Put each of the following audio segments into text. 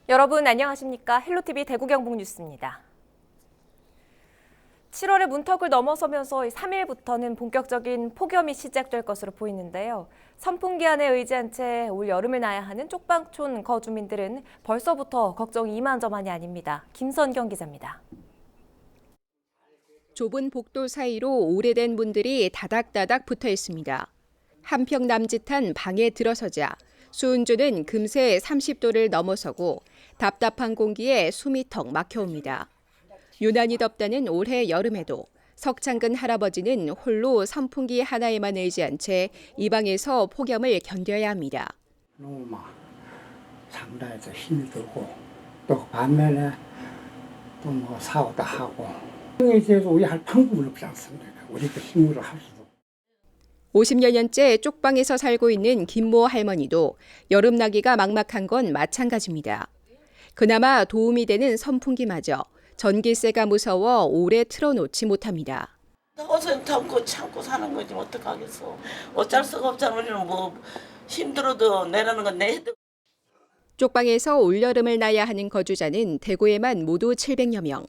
여러분 안녕하십니까? 헬로티비 대구 경북 뉴스입니다. 7월의 문턱을 넘어서면서 3일부터는 본격적인 폭염이 시작될 것으로 보이는데요. 선풍기안에 의지한 채 올 여름을 나야 하는 쪽방촌 거주민들은 벌써부터 걱정이 이만저만이 아닙니다. 김선경 기자입니다. 좁은 복도 사이로 오래된 문들이 다닥다닥 붙어 있습니다. 한평 남짓한 방에 들어서자 수은주는 금세 30도를 넘어서고 답답한 공기에 숨이 턱 막혀옵니다. 유난히 덥다는 올해 여름에도 석창근 할아버지는 홀로 선풍기 하나에만 의지한 채 이 방에서 폭염을 견뎌야 합니다. 너무 상당히 힘이 들고 또 반면에 또 사고도 하고 이에 대해서 우리 할 방법은 없지 않습니까? 우리도 힘으로 할 수도. 50여 년째 쪽방에서 살고 있는 김모 할머니도 여름나기가 막막한 건 마찬가지입니다. 그나마 도움이 되는 선풍기마저 전기세가 무서워 오래 틀어놓지 못합니다. 어서 참고 사는 거지 어떡하겠어. 어쩔 수가 없잖아. 우리는 힘들어도 내라는 건 내도. 쪽방에서 올여름을 나야 하는 거주자는 대구에만 모두 700여 명.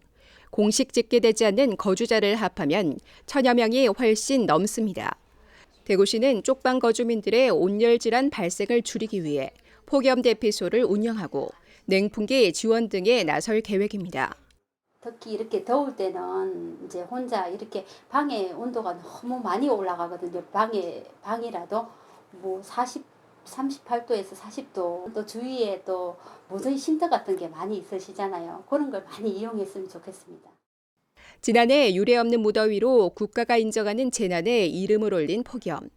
공식 집계되지 않는 거주자를 합하면 1000여 명이 훨씬 넘습니다. 대구시는 쪽방 거주민들의 온열 질환 발생을 줄이기 위해 폭염 대피소를 운영하고 냉풍기 지원 등에 나설 계획입니다. 특히 이렇게 더울 때는 이제 혼자 이렇게 방에 온도가 너무 많이 올라가거든요. 방이라도 38도에서 40도. 또 주위에 또 모든 쉼터 같은 게 많이 있으시잖아요. 그런 걸 많이 이용했으면 좋겠습니다. 지난해 유례없는 무더위로 국가가 인정하는 재난에 이름을 올린 폭염.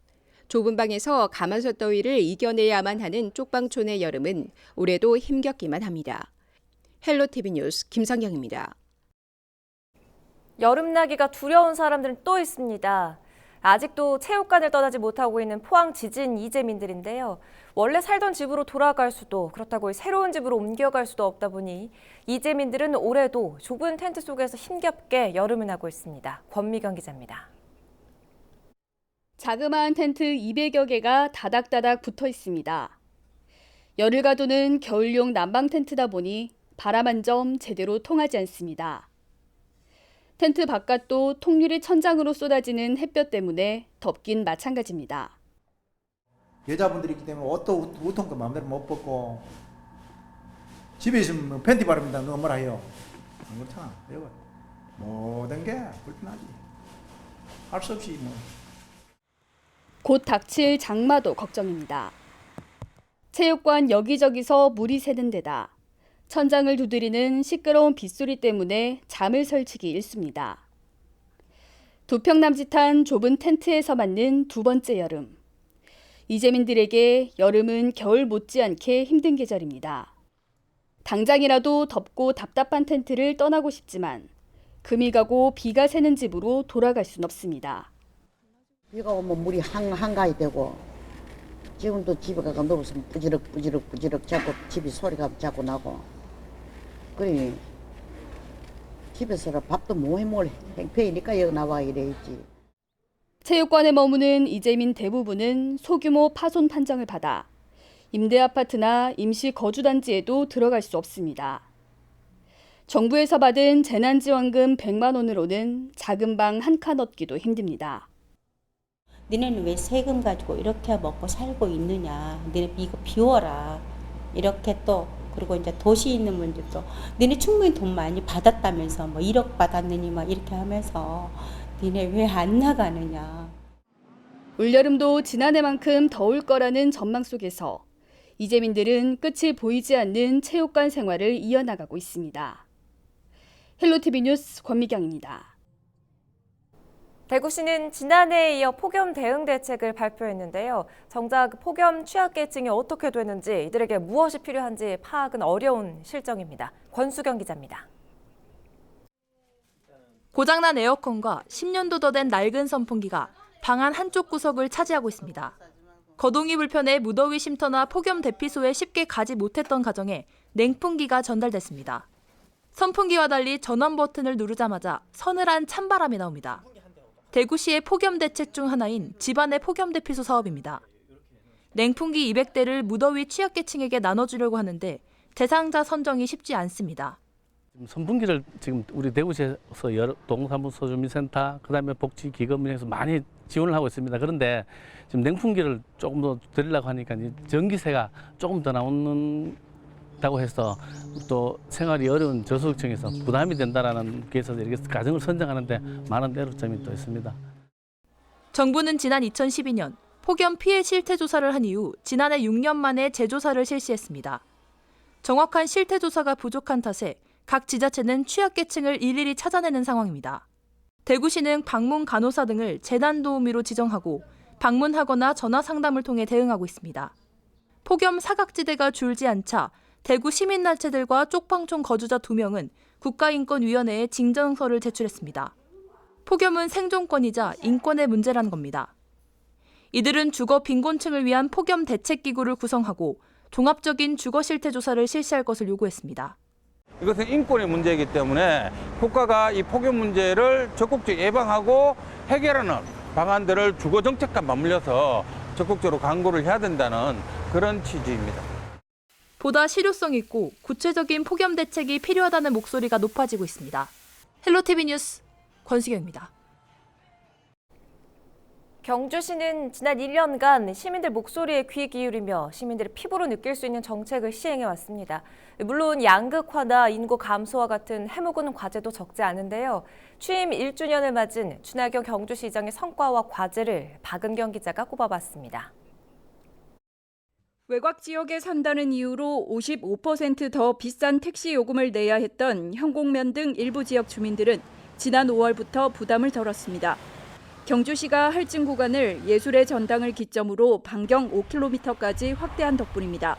좁은 방에서 가마솥 더위를 이겨내야만 하는 쪽방촌의 여름은 올해도 힘겹기만 합니다. 헬로티비 뉴스 김성경입니다. 여름나기가 두려운 사람들은 또 있습니다. 아직도 체육관을 떠나지 못하고 있는 포항 지진 이재민들인데요. 원래 살던 집으로 돌아갈 수도 그렇다고 새로운 집으로 옮겨갈 수도 없다 보니 이재민들은 올해도 좁은 텐트 속에서 힘겹게 여름을 나고 있습니다. 권미경 기자입니다. 자그마한 텐트 200여 개가 다닥다닥 붙어 있습니다. 열을 가두는 겨울용 난방 텐트다 보니 바람 한 점 제대로 통하지 않습니다. 텐트 바깥도 통유리 천장으로 쏟아지는 햇볕 때문에 덥긴 마찬가지입니다. 여자분들이기 때문에 옷도 우통도 마음대로 못 벗고 집에 있으면 팬티 바릅니다. 너 뭐라 해요? 안 그렇잖아. 여보. 모든 게 불편하지. 할 수 없이 곧 닥칠 장마도 걱정입니다. 체육관 여기저기서 물이 새는 데다 천장을 두드리는 시끄러운 빗소리 때문에 잠을 설치기 일쑤입니다. 2평 남짓한 좁은 텐트에서 맞는 두 번째 여름. 이재민들에게 여름은 겨울 못지않게 힘든 계절입니다. 당장이라도 덥고 답답한 텐트를 떠나고 싶지만 금이 가고 비가 새는 집으로 돌아갈 순 없습니다. 비가 오면 물이 한가히 되고 지금도 집에 가서 누워서 부지럭 자꾸 집이 소리가 자꾸 나고 그러니 집에서 밥도 뭐해 행패이니까 여기 나와 이래야지. 체육관에 머무는 이재민 대부분은 소규모 파손 판정을 받아 임대아파트나 임시 거주단지에도 들어갈 수 없습니다. 정부에서 받은 재난지원금 100만 원으로는 작은 방 한 칸 얻기도 힘듭니다. 너네는 왜 세금 가지고 이렇게 먹고 살고 있느냐. 너네 이거 비워라. 이렇게 또 그리고 이제 도시에 있는 분들도 너네 충분히 돈 많이 받았다면서 1억 받았느니 이렇게 하면서 너네 왜 안 나가느냐. 올여름도 지난해만큼 더울 거라는 전망 속에서 이재민들은 끝이 보이지 않는 체육관 생활을 이어나가고 있습니다. 헬로티비 뉴스 권미경입니다. 대구시는 지난해에 이어 폭염 대응 대책을 발표했는데요. 정작 폭염 취약계층이 어떻게 되는지 이들에게 무엇이 필요한지 파악은 어려운 실정입니다. 권수경 기자입니다. 고장난 에어컨과 10년도 더 된 낡은 선풍기가 방 안 한쪽 구석을 차지하고 있습니다. 거동이 불편해 무더위 쉼터나 폭염 대피소에 쉽게 가지 못했던 가정에 냉풍기가 전달됐습니다. 선풍기와 달리 전원 버튼을 누르자마자 서늘한 찬바람이 나옵니다. 대구시의 폭염 대책 중 하나인 집안의 폭염 대피소 사업입니다. 냉풍기 200대를 무더위 취약계층에게 나눠주려고 하는데 대상자 선정이 쉽지 않습니다. 선풍기를 지금 우리 대구시에서 여러 동사무 소주민센터, 그다음에 복지기금에서 많이 지원을 하고 있습니다. 그런데 지금 냉풍기를 조금 더 드리려고 하니까 이제 전기세가 조금 더 나온다고 해서 또 생활이 어려운 저소득층에서 부담이 된다라는 게서 이렇게 가정을 선정하는데 많은 애로점이 또 있습니다. 정부는 지난 2012년 폭염 피해 실태 조사를 한 이후 지난해 6년 만에 재조사를 실시했습니다. 정확한 실태 조사가 부족한 탓에 각 지자체는 취약계층을 일일이 찾아내는 상황입니다. 대구시는 방문 간호사 등을 재난 도우미로 지정하고 방문하거나 전화 상담을 통해 대응하고 있습니다. 폭염 사각지대가 줄지 않자 대구 시민단체들과 쪽방촌 거주자 2명은 국가인권위원회에 징정서를 제출했습니다. 폭염은 생존권이자 인권의 문제라는 겁니다. 이들은 주거 빈곤층을 위한 폭염 대책기구를 구성하고 종합적인 주거 실태 조사를 실시할 것을 요구했습니다. 이것은 인권의 문제이기 때문에 국가가 이 폭염 문제를 적극적으로 예방하고 해결하는 방안들을 주거 정책과 맞물려서 적극적으로 강구를 해야 된다는 그런 취지입니다. 보다 실효성 있고 구체적인 폭염 대책이 필요하다는 목소리가 높아지고 있습니다. 헬로티비 뉴스 권수경입니다. 경주시는 지난 1년간 시민들 목소리에 귀 기울이며 시민들의 피부로 느낄 수 있는 정책을 시행해왔습니다. 물론 양극화나 인구 감소와 같은 해묵은 과제도 적지 않은데요. 취임 1주년을 맞은 준하경 경주시장의 성과와 과제를 박은경 기자가 꼽아봤습니다. 외곽 지역에 산다는 이유로 55% 더 비싼 택시 요금을 내야 했던 현곡면 등 일부 지역 주민들은 지난 5월부터 부담을 덜었습니다. 경주시가 할증 구간을 예술의 전당을 기점으로 반경 5km까지 확대한 덕분입니다.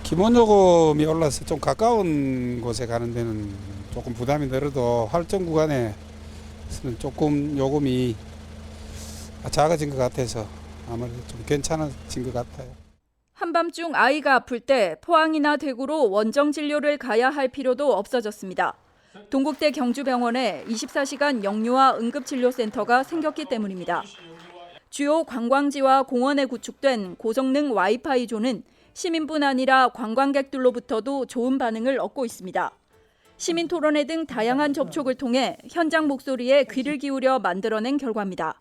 기본 요금이 올라서 좀 가까운 곳에 가는 데는 조금 부담이 늘어도 할증 구간에서는 조금 요금이 작아진 것 같아서 아무래도 좀 괜찮아진 것 같아요. 한밤중 아이가 아플 때 포항이나 대구로 원정 진료를 가야 할 필요도 없어졌습니다. 동국대 경주병원에 24시간 영유아 응급진료센터가 생겼기 때문입니다. 주요 관광지와 공원에 구축된 고성능 와이파이 존은 시민뿐 아니라 관광객들로부터도 좋은 반응을 얻고 있습니다. 시민토론회 등 다양한 접촉을 통해 현장 목소리에 귀를 기울여 만들어낸 결과입니다.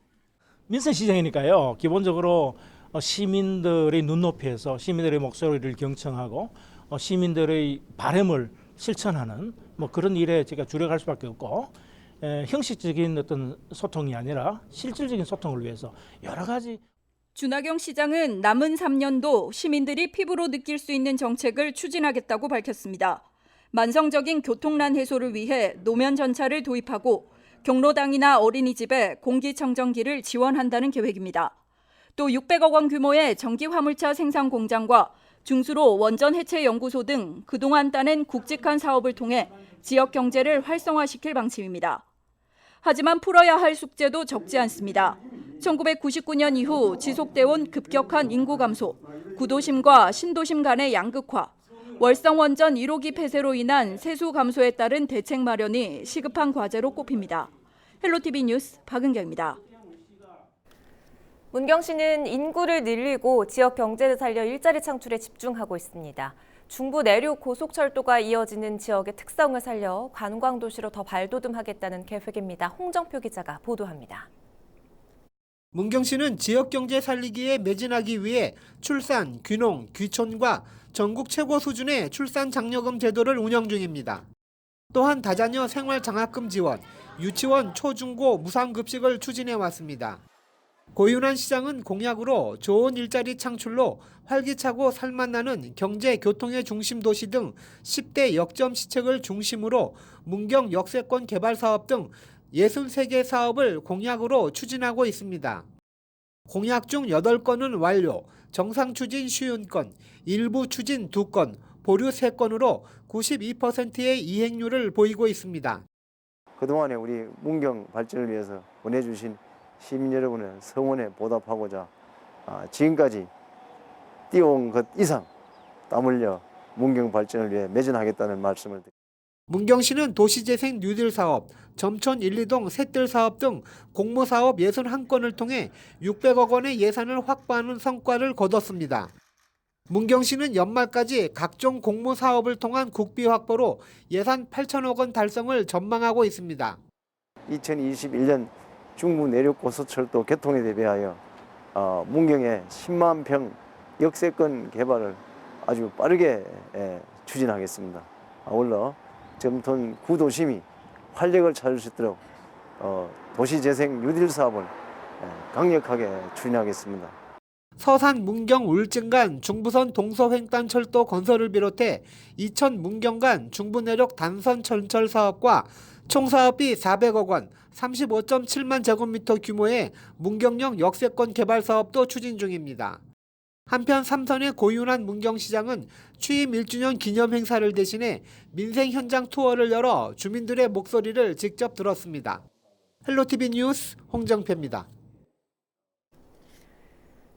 민생시장이니까요. 기본적으로 시민들의 눈높이에서 시민들의 목소리를 경청하고 시민들의 바람을 실천하는 그런 일에 제가 주력할 수밖에 없고 형식적인 어떤 소통이 아니라 실질적인 소통을 위해서 여러 가지. 준하경 시장은 남은 3년도 시민들이 피부로 느낄 수 있는 정책을 추진하겠다고 밝혔습니다. 만성적인 교통난 해소를 위해 노면 전차를 도입하고 경로당이나 어린이집에 공기청정기를 지원한다는 계획입니다. 또 600억 원 규모의 전기 화물차 생산 공장과 중수로 원전 해체 연구소 등 그동안 따낸 굵직한 사업을 통해 지역 경제를 활성화시킬 방침입니다. 하지만 풀어야 할 숙제도 적지 않습니다. 1999년 이후 지속돼온 급격한 인구 감소, 구도심과 신도심 간의 양극화, 월성 원전 1호기 폐쇄로 인한 세수 감소에 따른 대책 마련이 시급한 과제로 꼽힙니다. 헬로티비 뉴스 박은경입니다. 문경시는 인구를 늘리고 지역 경제를 살려 일자리 창출에 집중하고 있습니다. 중부 내륙 고속철도가 이어지는 지역의 특성을 살려 관광도시로 더 발돋움하겠다는 계획입니다. 홍정표 기자가 보도합니다. 문경시는 지역 경제 살리기에 매진하기 위해 출산, 귀농, 귀촌과 전국 최고 수준의 출산 장려금 제도를 운영 중입니다. 또한 다자녀 생활 장학금 지원, 유치원 초중고 무상급식을 추진해 왔습니다. 고윤환 시장은 공약으로 좋은 일자리 창출로 활기차고 살맛나는 경제 교통의 중심 도시 등 10대 역점 시책을 중심으로 문경 역세권 개발 사업 등 63개 사업을 공약으로 추진하고 있습니다. 공약 중 8건은 완료, 정상 추진 50건, 일부 추진 2건, 보류 3건으로 92%의 이행률을 보이고 있습니다. 그동안에 우리 문경 발전을 위해서 보내주신 시민 여러분의 성원에 보답하고자 지금까지 뛰어온 것 이상 땀 흘려 문경 발전을 위해 매진하겠다는 말씀을 드립니다. 문경시는 도시재생 뉴딜 사업, 점촌 1, 2동 셋들 사업 등 공모사업 61건을 통해 600억 원의 예산을 확보하는 성과를 거뒀습니다. 문경시는 연말까지 각종 공모 사업을 통한 국비 확보로 예산 8천억 원 달성을 전망하고 있습니다. 2021년 중부 내륙 고속철도 개통에 대비하여 문경의 10만 평 역세권 개발을 아주 빠르게 추진하겠습니다. 아울러 점톤 구도심이 활력을 찾을 수 있도록 도시재생 뉴딜 사업을 강력하게 추진하겠습니다. 서산 문경 울진 간 중부선 동서횡단철도 건설을 비롯해 이천 문경 간 중부내륙 단선 전철 사업과 총 사업비 400억 원, 35.7만 제곱미터 규모의 문경역 역세권 개발 사업도 추진 중입니다. 한편 삼선의 고윤환 문경시장은 취임 1주년 기념 행사를 대신해 민생 현장 투어를 열어 주민들의 목소리를 직접 들었습니다. 헬로티비 뉴스 홍정표입니다.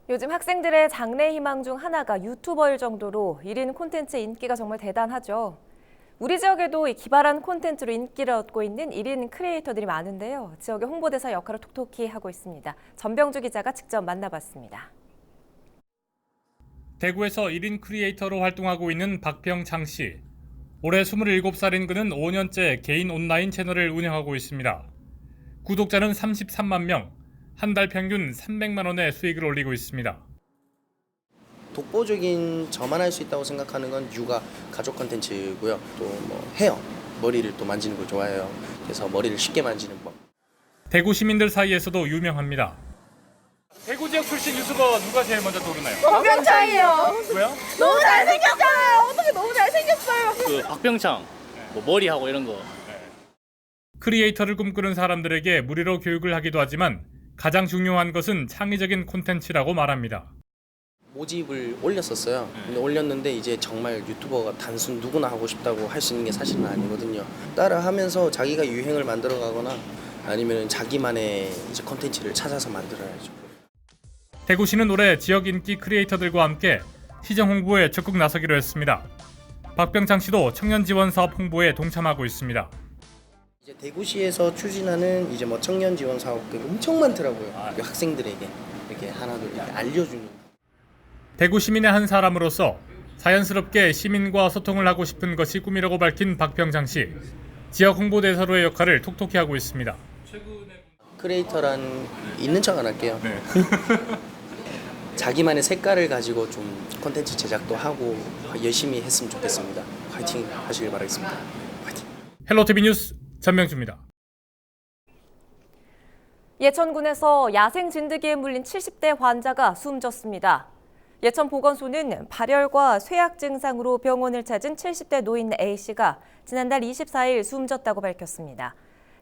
요즘 학생들의 장래 희망 중 하나가 유튜버일 정도로 1인 콘텐츠 인기가 정말 대단하죠. 우리 지역에도 이 기발한 콘텐츠로 인기를 얻고 있는 1인 크리에이터들이 많은데요. 지역의 홍보대사 역할을 톡톡히 하고 있습니다. 전병주 기자가 직접 만나봤습니다. 대구에서 1인 크리에이터로 활동하고 있는 박병창 씨. 올해 27살인 그는 5년째 개인 온라인 채널을 운영하고 있습니다. 구독자는 33만 명, 한 달 평균 300만 원의 수익을 올리고 있습니다. 독보적인 저만 할 수 있다고 생각하는 건 육아, 가족 컨텐츠고요. 또 뭐 헤어, 머리를 또 만지는 걸 좋아해요. 그래서 머리를 쉽게 만지는 법. 대구 시민들 사이에서도 유명합니다. 대구 지역 출신 유튜버 누가 제일 먼저 떠오르나요? 박병창이요. 왜요? 너무 잘생겼잖아요. 어떻게 너무 잘생겼어요. 그 박병창, 뭐 머리하고 이런 거. 크리에이터를 꿈꾸는 사람들에게 무료로 교육을 하기도 하지만 가장 중요한 것은 창의적인 콘텐츠라고 말합니다. 모집을 올렸었어요. 근데 올렸는데 이제 정말 유튜버가 단순 누구나 하고 싶다고 할 수 있는 게 사실은 아니거든요. 따라하면서 자기가 유행을 만들어 가거나 아니면 자기만의 이제 콘텐츠를 찾아서 만들어야죠. 대구시는 올해 지역 인기 크리에이터들과 함께 시정 홍보에 적극 나서기로 했습니다. 박병창 씨도 청년 지원 사업 홍보에 동참하고 있습니다. 이제 대구시에서 추진하는 이제 뭐 청년 지원 사업들이 엄청 많더라고요. 학생들에게 이렇게 하나둘 이렇게 알려주는. 대구 시민의 한 사람으로서 자연스럽게 시민과 소통을 하고 싶은 것이 꿈이라고 밝힌 박병창 씨. 지역 홍보대사로의 역할을 톡톡히 하고 있습니다. 크리에이터란 있는 척 안 할게요. 네. 자기만의 색깔을 가지고 좀 콘텐츠 제작도 하고 열심히 했으면 좋겠습니다. 화이팅 하시길 바라겠습니다. 화이팅. 헬로티비 뉴스 전명주입니다. 예천군에서 야생 진드기에 물린 70대 환자가 숨졌습니다. 예천보건소는 발열과 쇠약 증상으로 병원을 찾은 70대 노인 A씨가 지난달 24일 숨졌다고 밝혔습니다.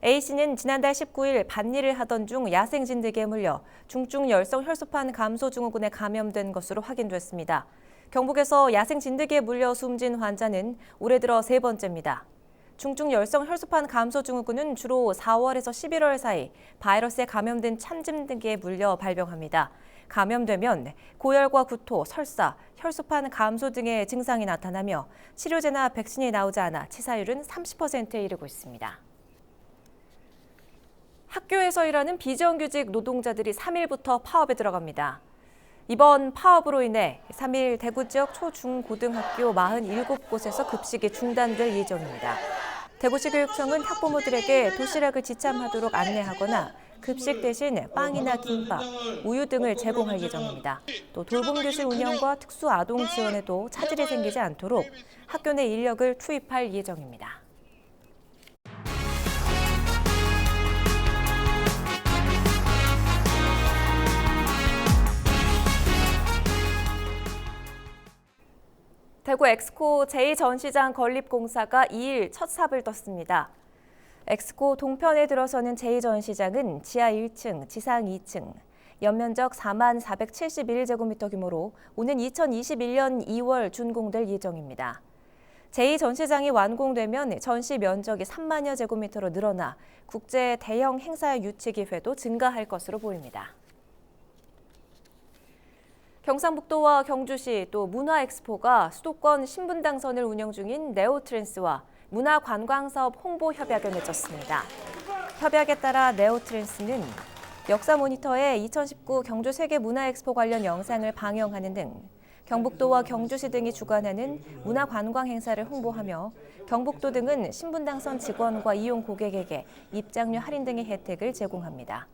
A씨는 지난달 19일 밭일을 하던 중 야생 진드기에 물려 중증 열성 혈소판 감소 증후군에 감염된 것으로 확인됐습니다. 경북에서 야생 진드기에 물려 숨진 환자는 올해 들어 세 번째입니다. 중증 열성 혈소판 감소 증후군은 주로 4월에서 11월 사이 바이러스에 감염된 참진드기에 물려 발병합니다. 감염되면 고열과 구토, 설사, 혈소판 감소 등의 증상이 나타나며 치료제나 백신이 나오지 않아 치사율은 30%에 이르고 있습니다. 학교에서 일하는 비정규직 노동자들이 3일부터 파업에 들어갑니다. 이번 파업으로 인해 3일 대구 지역 초, 중, 고등학교 47곳에서 급식이 중단될 예정입니다. 대구시 교육청은 학부모들에게 도시락을 지참하도록 안내하거나 급식 대신 빵이나 김밥, 우유 등을 제공할 예정입니다. 또 돌봄교실 운영과 특수 아동 지원에도 차질이 생기지 않도록 학교 내 인력을 투입할 예정입니다. 대구 엑스코 제2전시장 건립공사가 2일 첫 삽을 떴습니다. 엑스코 동편에 들어서는 제2전시장은 지하 1층, 지상 2층, 연면적 4만 471제곱미터 규모로 오는 2021년 2월 준공될 예정입니다. 제2전시장이 완공되면 전시 면적이 3만여 제곱미터로 늘어나 국제 대형 행사 유치 기회도 증가할 것으로 보입니다. 경상북도와 경주시 또 문화엑스포가 수도권 신분당선을 운영 중인 네오트랜스와 문화관광사업 홍보 협약을 맺었습니다. 협약에 따라 네오트랜스는 역사 모니터에 2019 경주 세계문화엑스포 관련 영상을 방영하는 등 경북도와 경주시 등이 주관하는 문화관광 행사를 홍보하며 경북도 등은 신분당선 직원과 이용 고객에게 입장료 할인 등의 혜택을 제공합니다.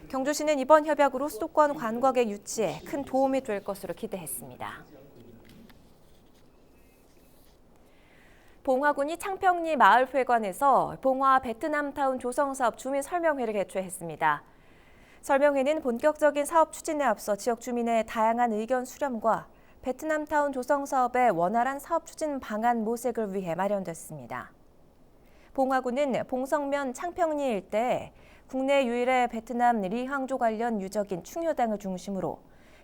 경주시는 이번 협약으로 수도권 관광객 유치에 큰 도움이 될 것으로 기대했습니다. 봉화군이 창평리 마을회관에서 봉화 베트남타운 조성사업 주민 설명회를 개최했습니다. 설명회는 본격적인 사업 추진에 앞서 지역 주민의 다양한 의견 수렴과 베트남타운 조성사업의 원활한 사업 추진 방안 모색을 위해 마련됐습니다. 봉화군은 봉성면 창평리 일대에 국내 유일의 베트남 리항조 관련 유적인 충효당을 중심으로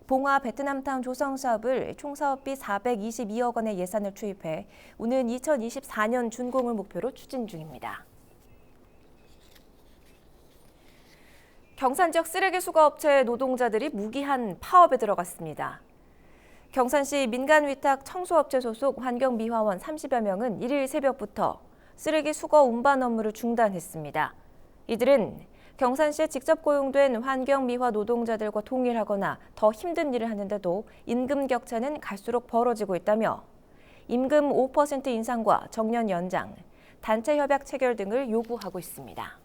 봉화 베트남타운 조성 사업을 총 사업비 422억 원의 예산을 투입해 오는 2024년 준공을 목표로 추진 중입니다. 경산 지역 쓰레기 수거 업체 노동자들이 무기한 파업에 들어갔습니다. 경산시 민간위탁 청소업체 소속 환경미화원 30여 명은 1일 새벽부터 쓰레기 수거 운반 업무를 중단했습니다. 이들은 경산시에 직접 고용된 환경미화 노동자들과 동일하거나 더 힘든 일을 하는데도 임금 격차는 갈수록 벌어지고 있다며 임금 5% 인상과 정년 연장, 단체 협약 체결 등을 요구하고 있습니다.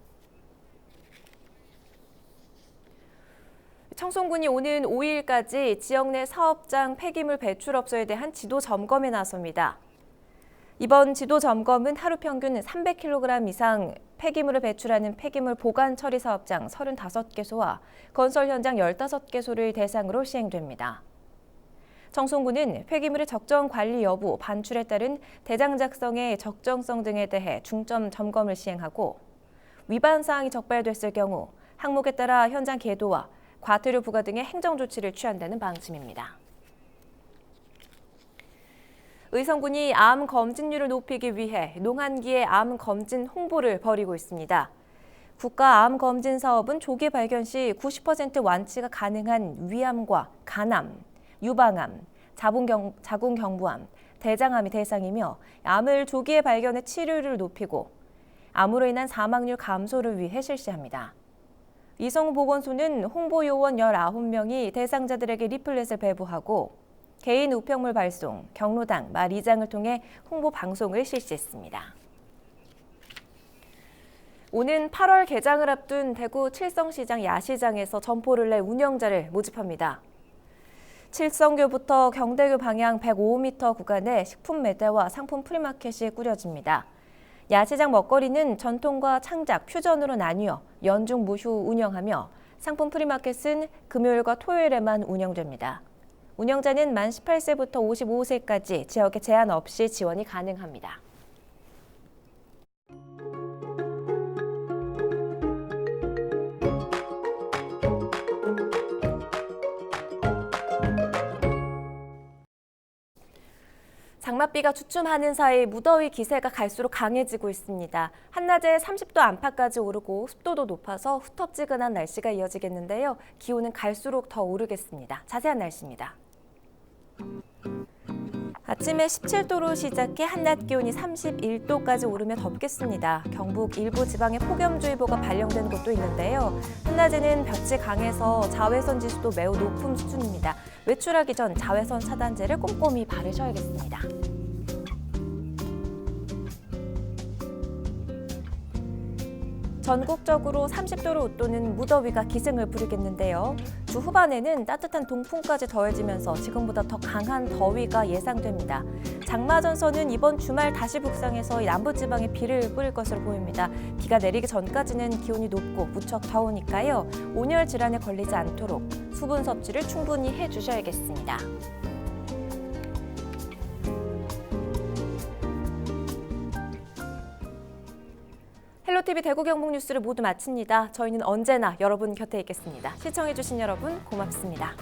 청송군이 오는 5일까지 지역 내 사업장 폐기물 배출업소에 대한 지도 점검에 나섭니다. 이번 지도 점검은 하루 평균 300kg 이상 폐기물을 배출하는 폐기물 보관 처리 사업장 35개소와 건설 현장 15개소를 대상으로 시행됩니다. 청송군은 폐기물의 적정 관리 여부, 반출에 따른 대장 작성의 적정성 등에 대해 중점 점검을 시행하고 위반 사항이 적발됐을 경우 항목에 따라 현장 계도와 과태료 부과 등의 행정 조치를 취한다는 방침입니다. 의성군이 암 검진률을 높이기 위해 농한기의 암 검진 홍보를 벌이고 있습니다. 국가 암 검진 사업은 조기 발견 시 90% 완치가 가능한 위암과 간암, 유방암, 자궁경부암, 대장암이 대상이며 암을 조기에 발견해 치료율을 높이고 암으로 인한 사망률 감소를 위해 실시합니다. 이성보건소는 홍보요원 19명이 대상자들에게 리플렛을 배부하고 개인 우편물 발송, 경로당, 말이장을 통해 홍보 방송을 실시했습니다. 오는 8월 개장을 앞둔 대구 칠성시장 야시장에서 점포를 내 운영자를 모집합니다. 칠성교부터 경대교 방향 105m 구간에 식품 매대와 상품 프리마켓이 꾸려집니다. 야시장 먹거리는 전통과 창작, 퓨전으로 나뉘어 연중 무휴 운영하며 상품 프리마켓은 금요일과 토요일에만 운영됩니다. 운영자는 만 18세부터 55세까지 지역에 제한 없이 지원이 가능합니다. 장맛비가 주춤하는 사이 무더위 기세가 갈수록 강해지고 있습니다. 한낮에 30도 안팎까지 오르고 습도도 높아서 후텁지근한 날씨가 이어지겠는데요. 기온은 갈수록 더 오르겠습니다. 자세한 날씨입니다. 아침에 17도로 시작해 한낮 기온이 31도까지 오르며 덥겠습니다. 경북 일부 지방에 폭염주의보가 발령된 곳도 있는데요. 한낮에는 볕이 강해서 자외선 지수도 매우 높은 수준입니다. 외출하기 전 자외선 차단제를 꼼꼼히 바르셔야겠습니다. 전국적으로 30도를 웃도는 무더위가 기승을 부리겠는데요. 주 후반에는 따뜻한 동풍까지 더해지면서 지금보다 더 강한 더위가 예상됩니다. 장마 전선은 이번 주말 다시 북상해서 남부지방에 비를 뿌릴 것으로 보입니다. 비가 내리기 전까지는 기온이 높고 무척 더우니까요. 온열 질환에 걸리지 않도록 수분 섭취를 충분히 해주셔야겠습니다. 헬로티비 대구 경북 뉴스를 모두 마칩니다. 저희는 언제나 여러분 곁에 있겠습니다. 시청해주신 여러분 고맙습니다.